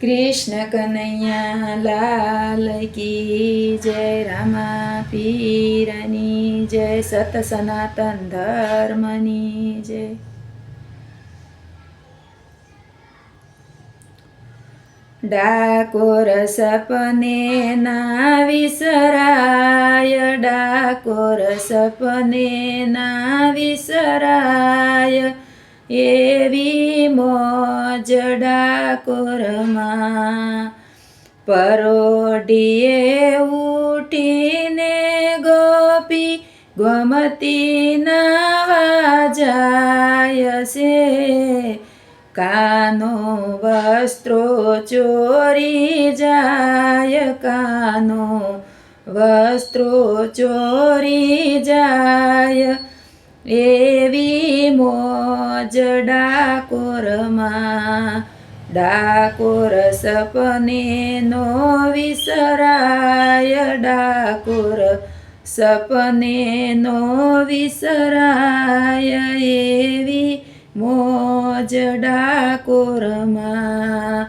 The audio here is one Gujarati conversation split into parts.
कृष्ण कन्हैया लाल की जय। रामा पीरनी जय। सत सनातन धर्मनी जय। डाकोर सपने ना विसराय, डाकोर सपने ना विसराय, एवी मोज डाकोरमा। परोढिए उठीने गोपी गोमती नावा જાય છે। કાનો વસ્ત્રો ચોરી જાય, કાનો વસ્ત્રો ચોરી જાય, એવી મોજ ડાકોરમાં। ડાકોર સપને નો વિસરાય, ડાકોર સપને નો વિસરાય, એવી મોજ ડાકોરમાં।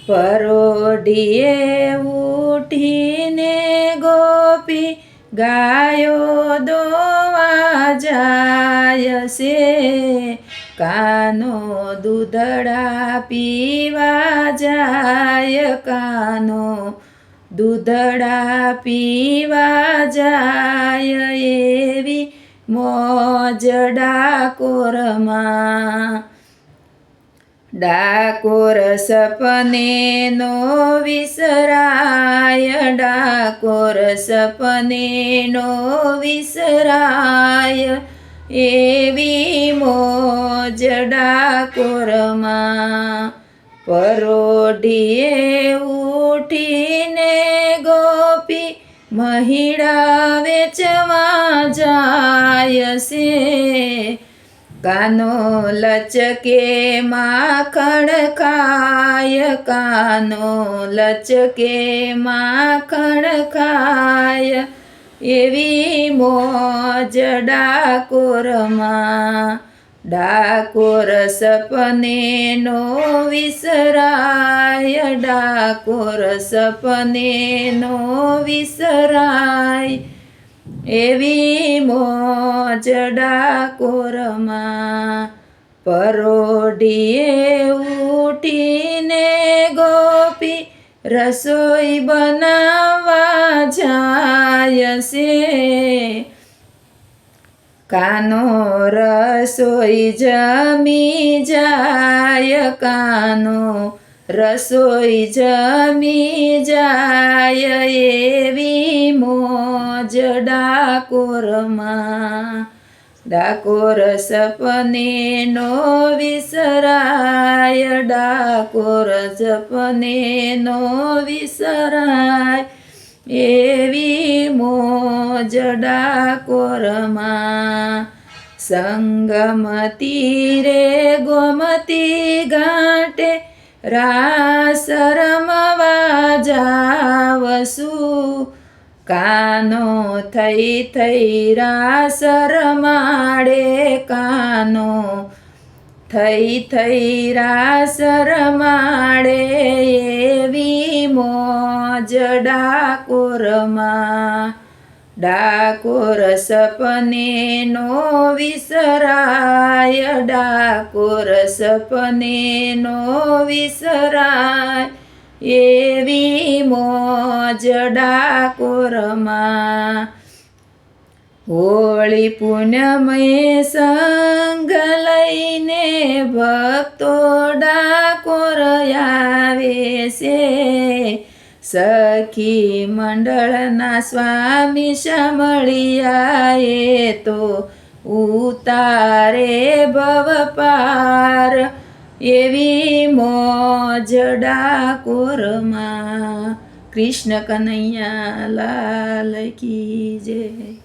પરોઢિએ ઉઠીને ગોપી ગાયો દોવા જાય છે। કાનો દૂધડા પીવા જાય, કાનો દૂધડા પીવા જાય, એવી મોજ ડાકોરમાં। ડાકોર સપને નો વિસરાય, ડાકોર સપને નો વિસરાય, એવી મોજ ડાકોરમાં। પરોઢિએ ઉઠીને ગોપી મહીડા વેચવા જાય છે। કાનો લચકે માખણ ખાય, કાનો લચકે માખણ ખાય, એવી મોજ ડાકોરમાં। ડાકોર સપને નો વિસરાય, ડાકોર સપને નો વિસરાય, એવી મોજ ડાકોરમાં। પરોઢિએ ઉઠીને ગોપી રસોઈ બનાવવા જાય છે। કાનો રસોઈ જમી જાય, કાનો રસોઈ જમી જાય, એવી મોજ ડાકોરમાં। ડાકોર સપને નો વિસરાય, ડાકોર સપને નો વિસરાય, એવી મોજ ડાકોરમાં। સંગમ તીરે ગોમતી ઘાટે રાસ રમવા જાવશું। કાનો થઈ થઈ રાસ રમાડે, કાનો થઈ થઈ રાસ રમાડે, એવી મોજ ડાકોરમાં। ડાકોર સપને નો વિસરાય, ડાકોર સપને નો વિસરાય, એવી મોજ ડાકોરમાં। હોળી પૂનમે સંગ લઈને ભક્તો ડાકોર આવે છે। સખી મંડળના સ્વામી સાંભળ્યા એ તો ઉતારે ભવ પાર, એવી મોજ ડાકોરમાં। કૃષ્ણ કનૈયા લાલ કી જય।